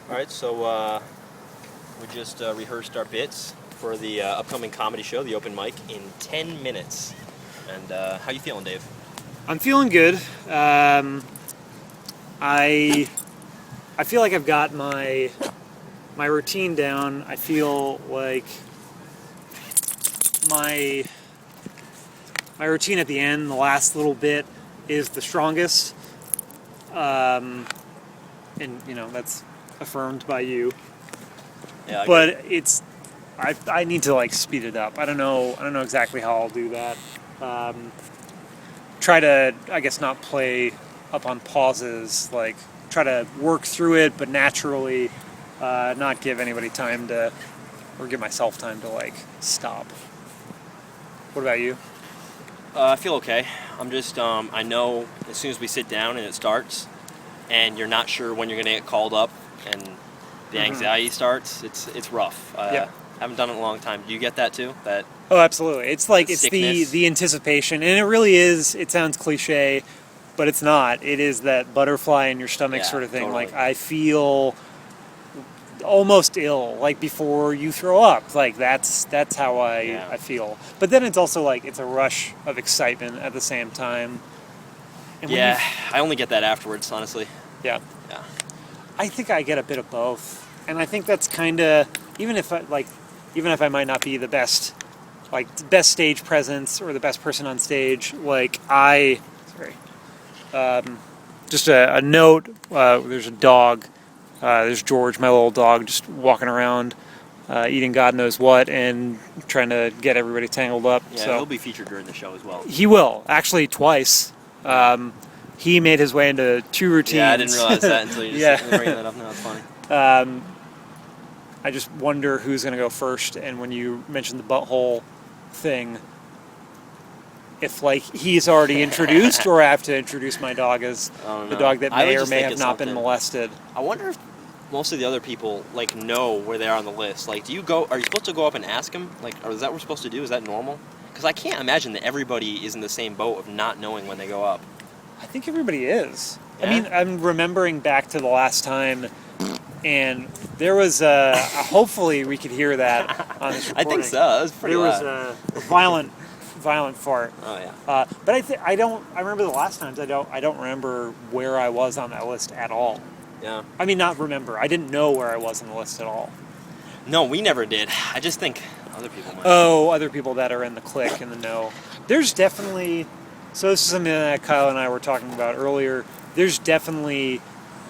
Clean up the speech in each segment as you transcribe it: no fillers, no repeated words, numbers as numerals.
All right, so we just rehearsed our bits for the upcoming comedy show, the open mic, in 10 minutes. And how you feeling, Dave? I'm feeling good. I feel like I've got my routine down. I feel like my routine at the end, the last little bit, is the strongest. And that's affirmed by you. Yeah, But it's I need to like speed it up. I don't know exactly how I'll do that. Try to, I guess, not play up on pauses. Like try to work through it, but naturally, not give anybody time to, or give myself time to like stop. What about you? I feel okay. I'm just, I know as soon as we sit down and it starts, and you're not sure when you're going to get called up, and the anxiety starts, it's rough. Yeah. I haven't done it in a long time. Do you get that too? That Oh, absolutely. It's like it's sickness? the anticipation, and it really is. It sounds cliche, but it's not. It is that butterfly in your stomach Yeah, sort of thing. totally. Like I feel almost ill, like before you throw up. Like that's how I feel. But then it's also like it's a rush of excitement at the same time. And when Yeah, I only get that afterwards, honestly. yeah. Yeah. I think I get a bit of both, and I think that's kind of even if I might not be the best stage presence or the best person on stage. Just a note. There's a dog. There's George, my little dog, just walking around, eating God knows what, and trying to get everybody tangled up. Yeah, So he'll be featured during the show as well. he will actually twice. He made his way into 2 routines. Yeah, I didn't realize that until you just bringing that up now. It's funny. I just wonder who's going to go first. And when you mentioned the butthole thing, if like he's already introduced, or I have to introduce my dog as the dog that I would may or just may think have it's not been something- molested. I wonder if most of the other people like know where they are on the list. Like, are you supposed to go up and ask them? Like, or is that what we're supposed to do? Is that normal? Because I can't imagine that everybody is in the same boat of not knowing when they go up. I think everybody is. Yeah? I mean, I'm remembering back to the last time, and there was hopefully we could hear that on this I recording. think so. That was pretty There was loud. a violent fart. Oh yeah. But I remember the last times. I don't remember where I was on that list at all. Yeah. I mean, not remember. I didn't know where I was on the list at all. No, we never did. I just think other people might. Oh, other people that are in the clique in the know. There's definitely. So this is something that Kyle and I were talking about earlier. There's definitely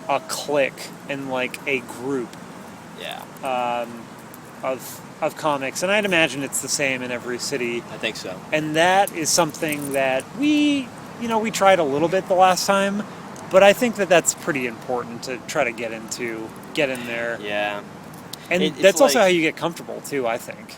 a clique and like a group Yeah. of comics, and I'd imagine it's the same in every city. I think so. And that is something that we tried a little bit the last time, but I think that that's pretty important to try to get in there. Yeah. And It's that's also like- how you get comfortable too, I think.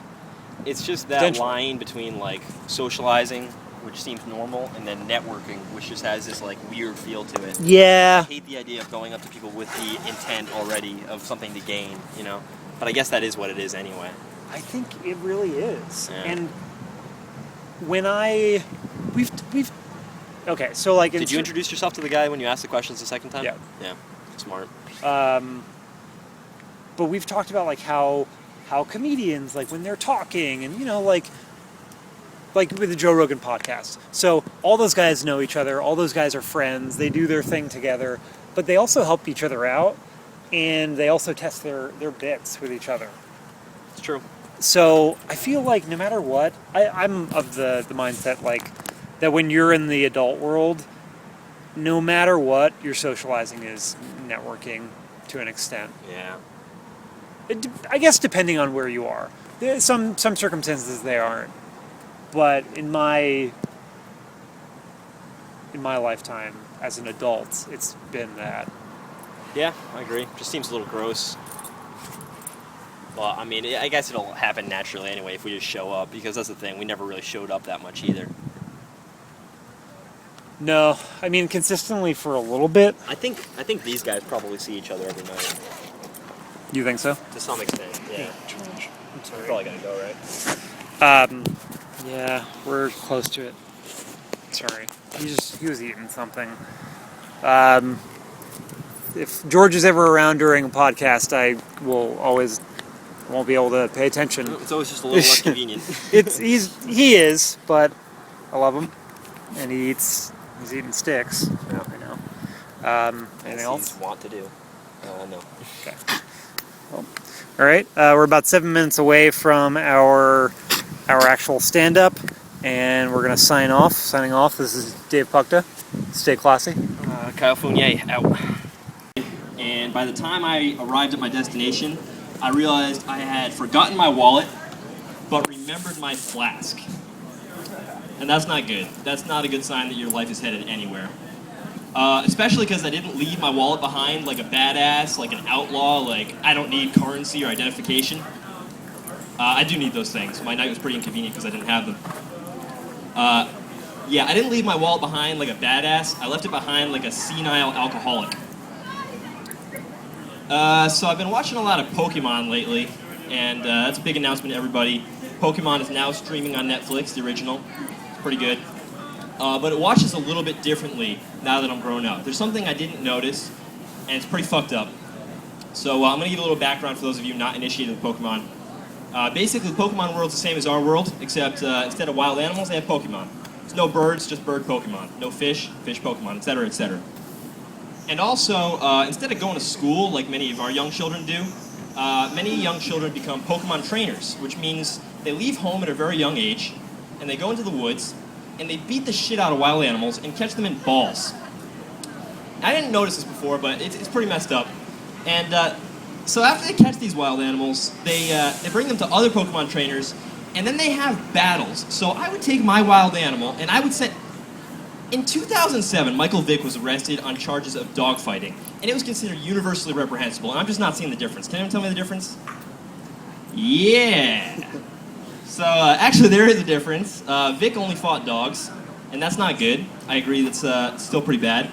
It's just that Potentially. line between like socializing, which seems normal, and then networking, which just has this like weird feel to it. Yeah. I hate the idea of going up to people with the intent already of something to gain, you know? But I guess that is what it is anyway. I think it really is. Yeah. And when we've okay, so like Did you introduce yourself to the guy when you asked the questions the second time? Yeah. Yeah. Smart. But we've talked about like how comedians, like when they're talking, and like with the Joe Rogan podcast. So all those guys know each other. All those guys are friends. They do their thing together, but they also help each other out, and they also test their bits with each other. It's true. So I feel like no matter what, I'm of the mindset like that when you're in the adult world, no matter what, your socializing is networking to an extent. Yeah. I guess depending on where you are. There's some circumstances they aren't. But in my lifetime as an adult, it's been that. Yeah, I agree. Just seems a little gross. Well, I mean, I guess it'll happen naturally anyway if we just show up, because that's the thing. We never really showed up that much either. No, I mean consistently for a little bit. I think these guys probably see each other every night. You think so? To some extent, yeah. I'm sorry. We're probably gonna go, right? Yeah, we're close to it. Sorry. He was eating something. if George is ever around during a podcast, I won't be able to pay attention. It's always just a little less convenient. He is, but I love him, and he's eating sticks. Yeah. I know. Anything As else? he's want to do. No. Okay. Well, all right. We're about 7 minutes away from our actual stand-up, and we're gonna sign off. Signing off. This is Dave Pukta. Stay classy. Kyle Fournier out. And by the time I arrived at my destination, I realized I had forgotten my wallet, but remembered my flask. And that's not good. That's not a good sign that your life is headed anywhere. Especially because I didn't leave my wallet behind like a badass, like an outlaw, like I don't need currency or identification. I do need those things. My night was pretty inconvenient because I didn't have them. Yeah, I didn't leave my wallet behind like a badass. I left it behind like a senile alcoholic. So I've been watching a lot of Pokemon lately, and that's a big announcement to everybody. Pokemon is now streaming on Netflix, the original. It's pretty good. But it watches a little bit differently now that I'm grown up. There's something I didn't notice, and it's pretty fucked up. So I'm going to give a little background for those of you not initiated with Pokemon. Basically, the Pokemon world's the same as our world, except instead of wild animals, they have Pokemon. There's no birds, just bird Pokemon. No fish, fish Pokemon, etc., etc. And also, instead of going to school like many of our young children do, many young children become Pokemon trainers, which means they leave home at a very young age, and they go into the woods, and they beat the shit out of wild animals and catch them in balls. I didn't notice this before, but it's pretty messed up. And so after they catch these wild animals, they bring them to other Pokemon trainers, and then they have battles. So I would take my wild animal, and I would set... In 2007, Michael Vick was arrested on charges of dogfighting, and it was considered universally reprehensible, and I'm just not seeing the difference. Can anyone tell me the difference? Yeah! So, actually, there is a difference. Vic only fought dogs, and that's not good. I agree, that's still pretty bad.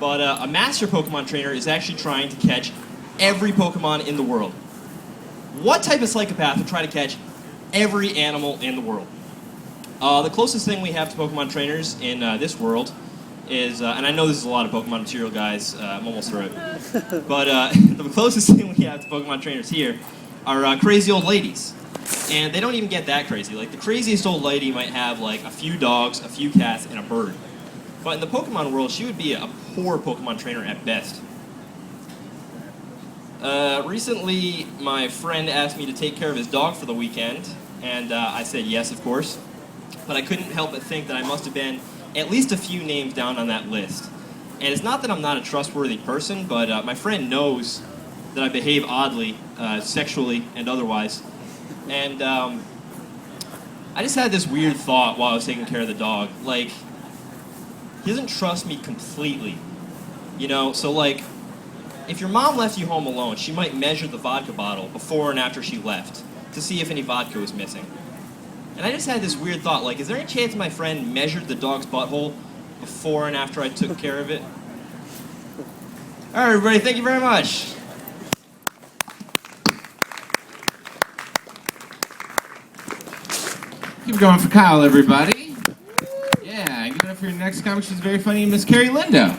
But a master Pokemon trainer is actually trying to catch every Pokemon in the world. What type of psychopath would try to catch every animal in the world? The closest thing we have to Pokemon trainers in this world is, and I know this is a lot of Pokemon material, guys, I'm almost through it, but the closest thing we have to Pokemon trainers here are crazy old ladies. And they don't even get that crazy. Like, the craziest old lady might have, like, a few dogs, a few cats, and a bird. But in the Pokemon world, she would be a poor Pokemon trainer at best. Recently, my friend asked me to take care of his dog for the weekend, and I said yes, of course. But I couldn't help but think that I must have been at least a few names down on that list. And it's not that I'm not a trustworthy person, but my friend knows that I behave oddly, sexually and otherwise. And I just had this weird thought while I was taking care of the dog. Like, he doesn't trust me completely. You know, so like, if your mom left you home alone, she might measure the vodka bottle before and after she left to see if any vodka was missing. And I just had this weird thought, like, is there any chance my friend measured the dog's butthole before and after I took care of it? All right, everybody, thank you very much. Keep going for Kyle, everybody. Yeah, give it up for your next comic. She's very funny, Miss Carrie Lindo.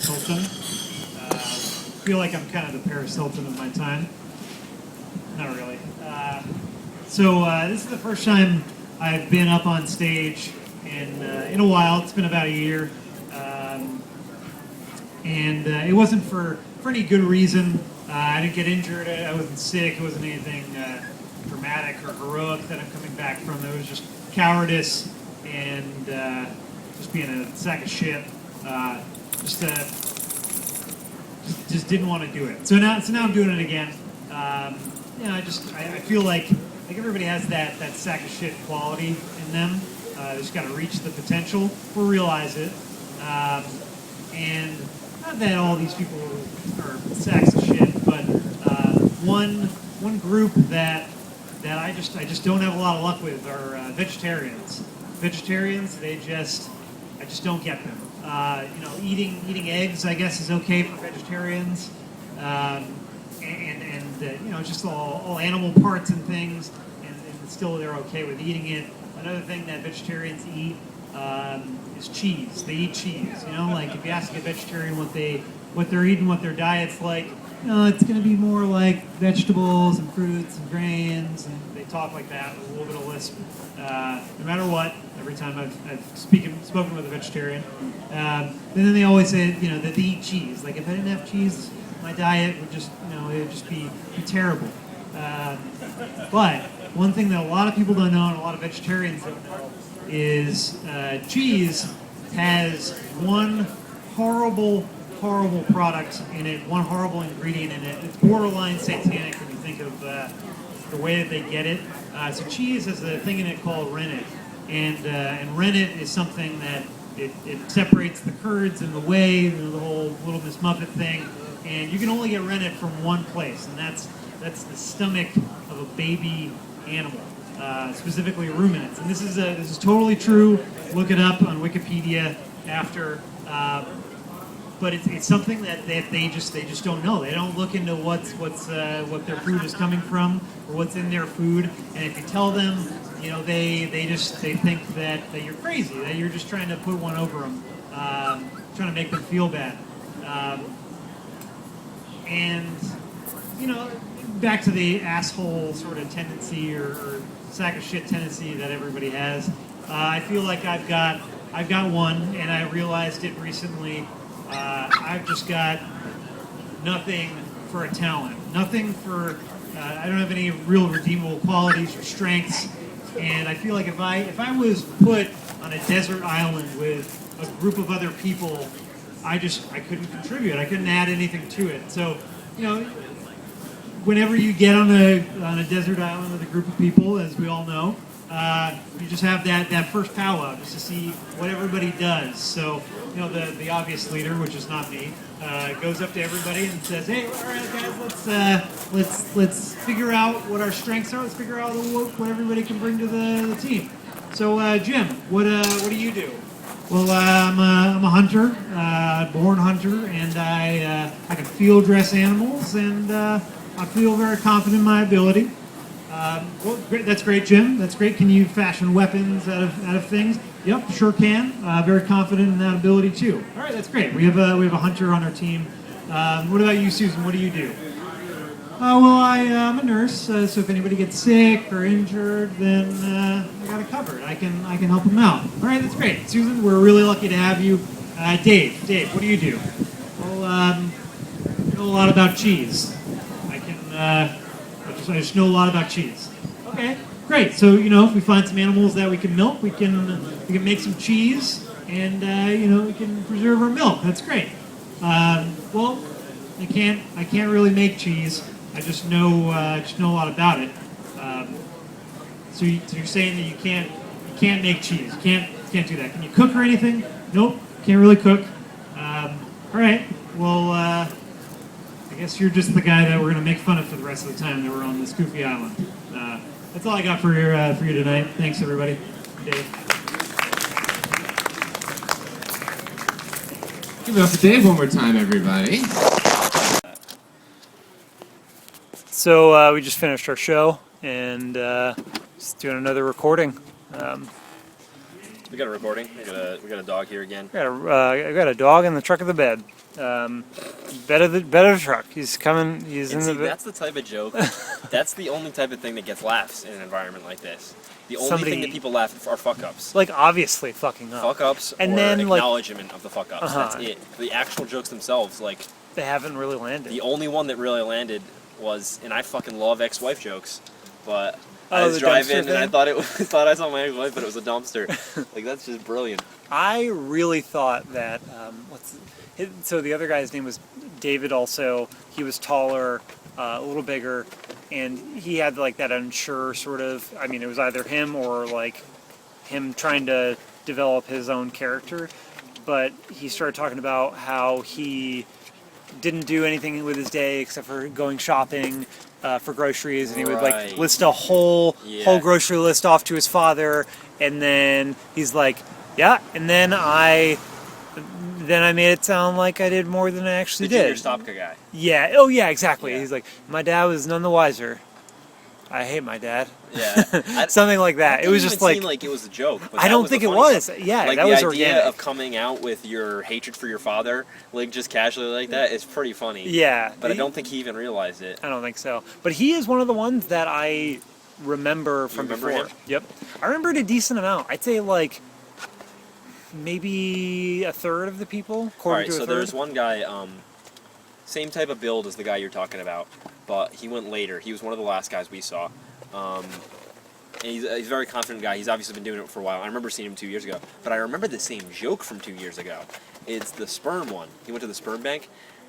Hilton. Feel like I'm kind of the Paris Hilton of my time. Not really. So this is the first time I've been up on stage in a while. It's been about a year, and it wasn't for any good reason. I didn't get injured. I wasn't sick. It wasn't anything dramatic or heroic that I'm coming back from. It was just cowardice and just being a sack of shit. Just didn't want to do it. So now I'm doing it again. I feel like everybody has that sack of shit quality in them. They just got to reach the potential or realize it. And not that all these people are sacks of shit, but one group that I just don't have a lot of luck with are vegetarians. Vegetarians, I just don't get them. Eating eggs, I guess, is okay for vegetarians, just all animal parts and things, and still they're okay with eating it. Another thing that vegetarians eat is cheese. They eat cheese. Like if you ask a vegetarian what they what they're eating, what their diet's like. It's going to be more like vegetables and fruits and grains, and they talk like that with a little bit of lisp. No matter what, every time I've spoken with a vegetarian, and then they always say, that they eat cheese. Like if I didn't have cheese, my diet would just, it would just be terrible. But one thing that a lot of people don't know, and a lot of vegetarians don't know, is cheese has one horrible product in it, one horrible ingredient in it. It's borderline satanic when you think of the way that they get it. So cheese has a thing in it called rennet, and rennet is something that it separates the curds and the whey, the whole Little Miss Muffet thing, and you can only get rennet from one place, and that's the stomach of a baby animal, specifically ruminants. And this is totally true. Look it up on Wikipedia after. But it's something that they just don't know. They don't look into what their food is coming from or what's in their food. And if you tell them, they think that you're crazy, that you're just trying to put one over them, trying to make them feel bad. And back to the asshole sort of tendency or sack of shit tendency that everybody has. I feel like I've got one, and I realized it recently. I've just got nothing for a talent, nothing for. I don't have any real redeemable qualities or strengths, and I feel like if I was put on a desert island with a group of other people, I couldn't contribute. I couldn't add anything to it. So, whenever you get on a desert island with a group of people, as we all know, you just have that first powwow just to see what everybody does. So, the obvious leader, which is not me, goes up to everybody and says, "Hey, all right, guys, let's figure out what our strengths are. Let's figure out what everybody can bring to the team." So, Jim, what do you do? Well, I'm a hunter, born hunter, and I can field dress animals, and I feel very confident in my ability. Well, great. That's great, Jim. That's great. Can you fashion weapons out of things? Yep, sure can. Very confident in that ability too. All right, that's great. We have a hunter on our team. What about you, Susan? What do you do? Well, I'm a nurse, so if anybody gets sick or injured, then I got it covered. I can help them out. All right, that's great, Susan. We're really lucky to have you. Dave, what do you do? Well, I know a lot about cheese. I just know a lot about cheese. Okay, great. So if we find some animals that we can milk, we can make some cheese, and we can preserve our milk. That's great. Well, I can't really make cheese. I just know a lot about it. So you're saying that you can't make cheese. You can't do that. Can you cook or anything? Nope, can't really cook. All right. Well, I guess you're just the guy that we're going to make fun of for the rest of the time that we're on this goofy island. That's all I got for you tonight. Thanks, everybody. Dave. Give it up for Dave one more time, everybody. So we just finished our show and just doing another recording. We got a recording. We got a dog here again. I got a dog in the truck of the bed. Bed of the truck. He's coming. He's And in see, the bed. that's the type of joke. That's the only type of thing that gets laughs in an environment like this. The only Somebody- thing that people laugh are fuck ups. Like obviously fucking up. Fuck ups And or then, like- acknowledgement of the fuck ups. Uh-huh. That's it. The actual jokes themselves, like They haven't really landed. the only one that really landed was, and I fucking love ex-wife jokes, but I Oh, was the driving dumpster and I thing? thought I saw my ex-wife, but it was a dumpster. Like that's just brilliant. I really thought that so the other guy's name was David. Also, he was taller, a little bigger, and he had like that unsure sort of. I mean, it was either him or like him trying to develop his own character. But he started talking about how he didn't do anything with his day except for going shopping for groceries, and he would like Right. list a whole Yeah. grocery list off to his father, and then he's like, yeah, and then I made it sound like I did more than I actually The Junior did. Stopka guy. Yeah. Oh, yeah. Exactly. Yeah. He's like, my dad was none the wiser. I hate my dad. Yeah. Something like that. It was just seem like it was a joke. But I that don't was think the it funny was. part. Yeah, like that the was idea organic. of coming out with your hatred for your father, like just casually like that, is pretty funny. Yeah. But I don't think he even realized it. I don't think so. But he is one of the ones that I remember from remember before. him? Yep. I remembered a decent amount. I'd say like maybe a third of the people. All Quarter right, to a so third. there's one guy, same type of build as the guy you're talking about, but he went later. He was one of the last guys we saw. And he's a very confident guy. He's obviously been doing it for a while. I remember seeing him 2 years ago. But I remember the same joke from 2 years ago. It's the sperm one. He went to the sperm bank,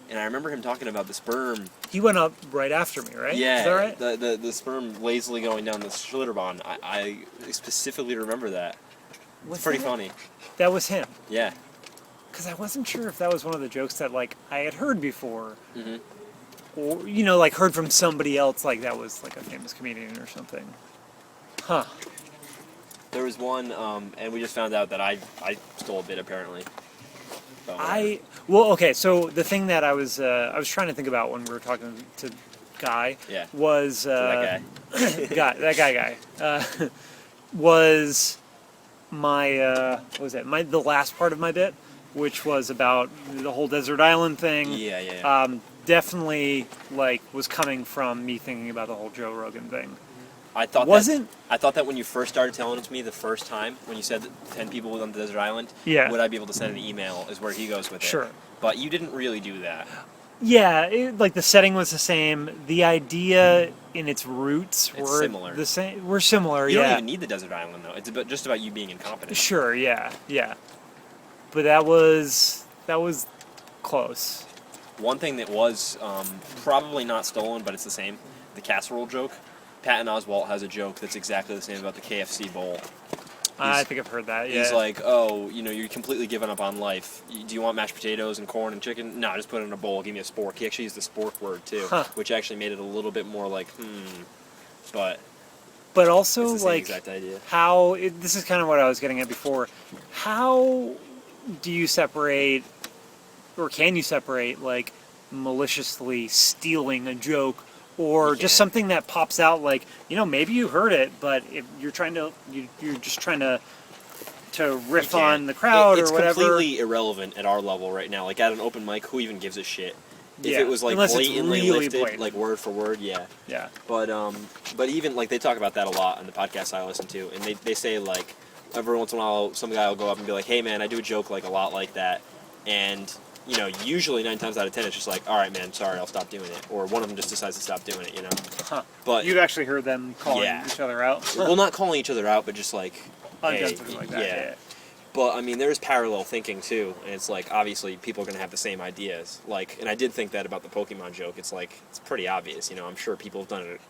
and I remember him talking about the sperm. He went up right after me, right? Yeah, Is that right? the sperm lazily going down the Schlitterbahn. I specifically remember that. Was It's pretty that- funny. That was him. Yeah. Because I wasn't sure if that was one of the jokes that like I had heard before. Mhm. Or, like heard from somebody else, like that was like a famous comedian or something. Huh. There was one, and we just found out that I stole a bit apparently. But Okay, so the thing that I was trying to think about when we were talking to Guy Yeah. was that guy was my what was it the last part of my bit, which was about the whole desert island thing. Yeah. Definitely like was coming from me thinking about the whole Joe Rogan thing. I thought Wasn't- I thought that when you first started telling it to me the first time, when you said that 10 people were on the desert island, Yeah. would I be able to send an email is where he goes with it. Sure. But you didn't really do that. Yeah, like the setting was the same. The idea in its roots It's were similar. the same. We're similar. You yeah. don't even need the desert island though. It's just about you being incompetent. Sure. Yeah. Yeah. But that was close. One thing that was probably not stolen, but it's the same, the casserole joke. Patton Oswalt has a joke that's exactly the same about the KFC bowl. I think I've heard that. Yeah. He's like, oh, you're completely giving up on life. Do you want mashed potatoes and corn and chicken? No, just put it in a bowl. Give me a spork. He actually used the spork word too, Huh. which actually made it a little bit more like, But but also it's the same like exact idea. this is kind of what I was getting at before. How do you separate, or can you separate, like maliciously stealing a joke, or You just can. something that pops out, like maybe you heard it, but if you're just trying to riff You on can't. the crowd It's or whatever. completely irrelevant at our level right now. Like at an open mic, who even gives a shit? If Yeah, it was like unless it's blatantly really lifted, blatant. like word for word, yeah. Yeah. But even like they talk about that a lot on the podcast I listen to, and they say like every once in a while some guy will go up and be like, hey man, I do a joke like a lot like that, and usually 9 times out of 10 it's just like, all right man, sorry, I'll stop doing it, or one of them just decides to stop doing it, Huh. But You've actually heard them calling Yeah. each other out. well, not calling each other out, but just like, I've done hey, something like that. yeah. Yeah. But I mean, there's parallel thinking too, and it's like obviously people are gonna have the same ideas. Like, and I did think that about the Pokemon joke. It's like it's pretty obvious, I'm sure people have done it.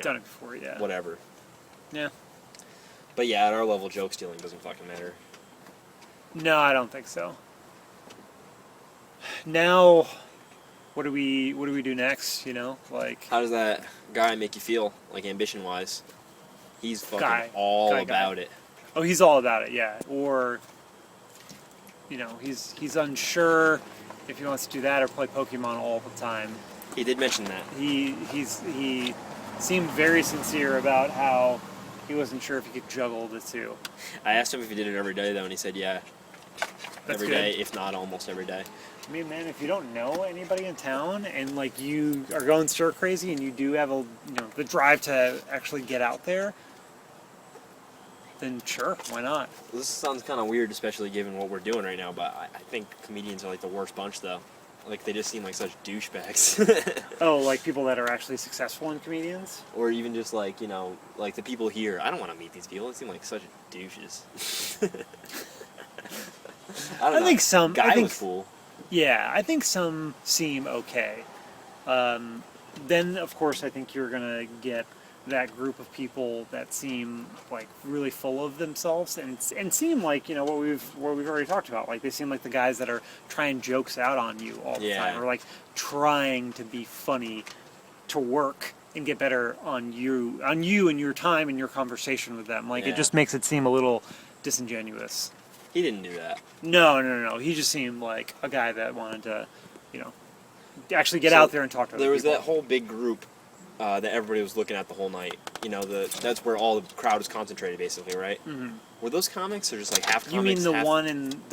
Done it before. Yeah. Whatever. Yeah. But yeah, at our level, joke stealing doesn't fucking matter. No, I don't think so. Now, what do we do next? Like How does that guy make you feel, like ambition wise? He's fucking Guy. all Guy. about it. oh, he's all about it, yeah. Or he's unsure if he wants to do that or play Pokemon all the time. He did mention that. He seemed very sincere about how he wasn't sure if he could juggle the two. I asked him if he did it every day though, and he said yeah, That's every good. day, if not almost every day. I mean, man, if you don't know anybody in town and like you are going stir crazy and you do have the drive to actually get out there, then sure, why not? This sounds kind of weird, especially given what we're doing right now. But I think comedians are like the worst bunch though. Like they just seem like such douchebags. Oh, like people that are actually successful in comedians? Or even just like, like the people here. I don't want to meet these people. They seem like such douches. I don't know. think some- Guy I think- was cool. Yeah, I think some seem okay. Then, of course, I think you're gonna get that group of people that seem like really full of themselves and seem like what we've already talked about. Like they seem like the guys that are trying jokes out on you all the Yeah. time, or like trying to be funny to work and get better on you and your time and your conversation with them. Like Yeah. it just makes it seem a little disingenuous. He didn't do that. No. He just seemed like a guy that wanted to, actually get So, out there and talk to other There was people. that whole big group that everybody was looking at the whole night. You know, that's where all the crowd was concentrated, basically, right? Mm-hmm. Were those comics or just like half comics? You mean the half...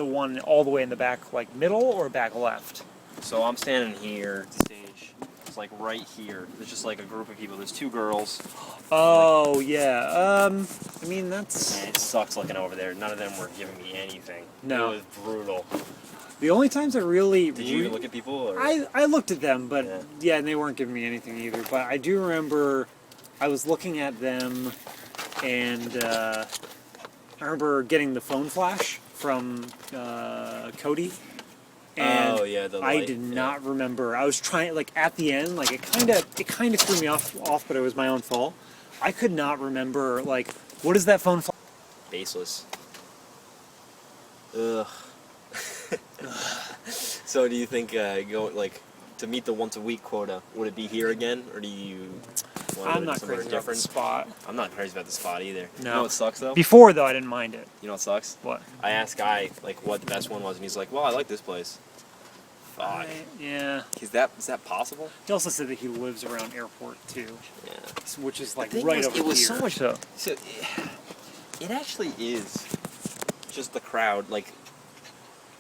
one all the way in the back, like middle or back left? So I'm standing here at the stage. It's like right here. There's just like a group of people. There's two girls. Oh yeah. I mean that's. And it sucks looking over there. None of them were giving me anything. No. It was brutal. The only times I really. Did you even look at people? Or? I looked at them, but Yeah. yeah, and they weren't giving me anything either. But I do remember, I was looking at them, and I remember getting the phone flash from Cody. And Oh, yeah, the I light, did yeah. not remember. I was trying, like at the end, like it kind of threw me off, but it was my own fault. I could not remember, like, what is that phone flash? Baseless. Ugh. So do you think to meet the once a week quota, would it be here again, or do you want to I'm go not somewhere crazy about the different? spot. I'm not crazy about the spot either. No. You know what sucks though? Before though, I didn't mind it. You know what sucks? What? I asked Guy like what the best one was, and he's like, "Well, I like this place." Fuck. Yeah. Is that possible? He also said that he lives around airport too, Yeah. which is like thing right was, over it was here. so much- So So it actually is just the crowd. Like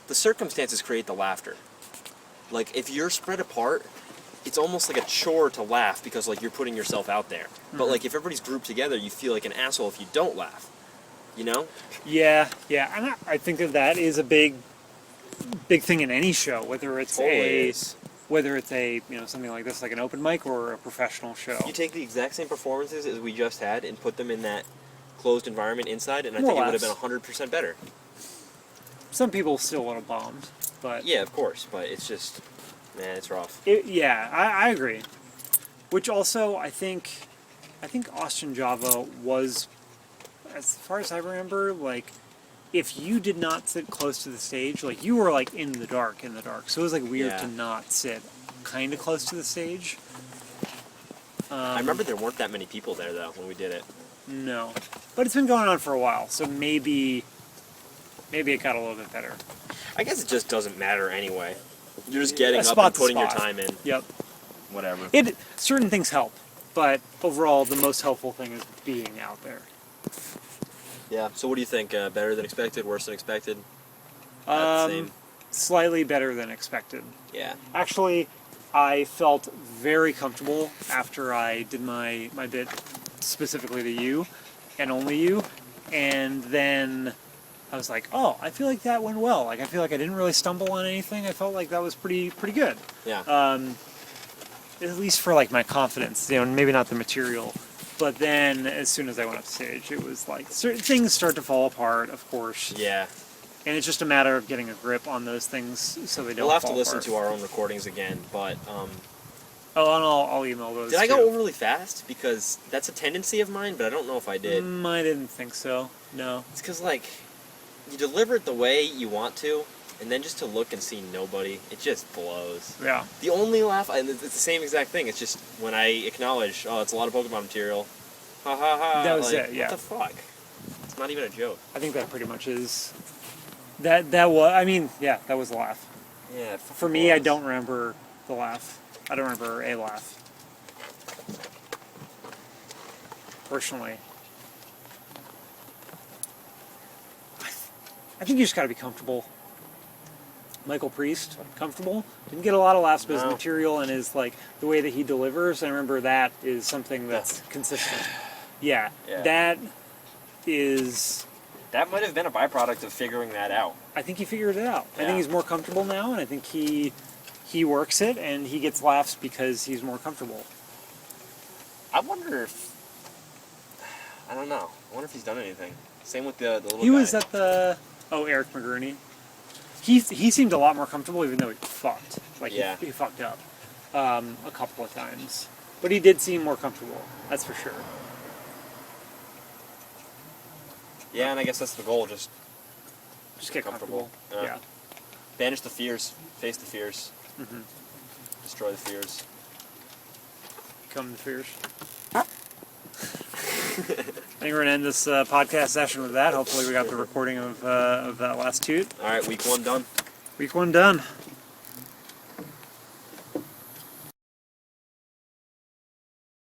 the circumstances create the laughter. Like if you're spread apart, it's almost like a chore to laugh because like you're putting yourself out there. But like if everybody's grouped together, you feel like an asshole if you don't laugh. You know? yeah, and I think that is a big thing in any show, whether it's a something like this, like an open mic, or a professional show. You take the exact same performances as we just had and put them in that closed environment inside, and I More think it would have laughs. been 100% better. Some people still would have bombed, but Yeah, of course, but it's just, man, it's rough. I agree. Which also, I think Austin Java was, as far as I remember, like, if you did not sit close to the stage, like, you were, like, in the dark. So it was, like, weird Yeah. to not sit kind of close to the stage. I remember there weren't that many people there, though, when we did it. No. But it's been going on for a while, so maybe it got a little bit better. I guess it just doesn't matter anyway. You're just getting A up and spot's a putting your spot. time in. Yep. Whatever. Certain things help, but overall, the most helpful thing is being out there. Yeah, so what do you think? Better than expected? Worse than expected? About the same? Slightly better than expected. Yeah. Actually, I felt very comfortable after I did my bit specifically to you, and only you, and then I was like, oh, I feel like that went well. Like, I feel like I didn't really stumble on anything. I felt like that was pretty good. Yeah. At least for like my confidence, maybe not the material. But then, as soon as I went up stage, it was like certain things start to fall apart, of course. Yeah. And it's just a matter of getting a grip on those things so they don't. We'll have to fall listen apart. to our own recordings again, but Oh, and I'll email those. did I too. go overly fast? Because that's a tendency of mine, but I don't know if I did. I didn't think so. No. It's because, like, you deliver it the way you want to, and then just to look and see nobody, it just blows. Yeah. The only laugh, and it's the same exact thing, it's just when I acknowledge, oh, it's a lot of Pokemon material. Ha ha ha. That was like, it, yeah. What the fuck? It's not even a joke. I think that pretty much is. That was. I mean, yeah, that was a laugh. Yeah. For me, I don't remember the laugh. I don't remember a laugh. Personally. I think you just got to be comfortable. Michael Priest, comfortable. Didn't get a lot of laughs, but his No. material and his like the way that he delivers. I remember that is something that's consistent. Yeah, Yeah. that is. That might have been a byproduct of figuring that out. I think he figured it out. I Yeah. think he's more comfortable now, and I think he works it, and he gets laughs because he's more comfortable. I wonder if... I don't know. I wonder if he's done anything. Same with the little He guy. was at the Eric McGurney. He seemed a lot more comfortable, even though he fucked. Like Yeah. he fucked up a couple of times, but he did seem more comfortable. That's for sure. Yeah, and I guess that's the goal, just Just get comfortable. comfortable. Yeah. banish the fears, face the fears, Mm-hmm. destroy the fears. Come the fears. I think we're gonna end this podcast session with that. Hopefully, we got the recording of that last toot. Alright, week 1 done. Week 1 done.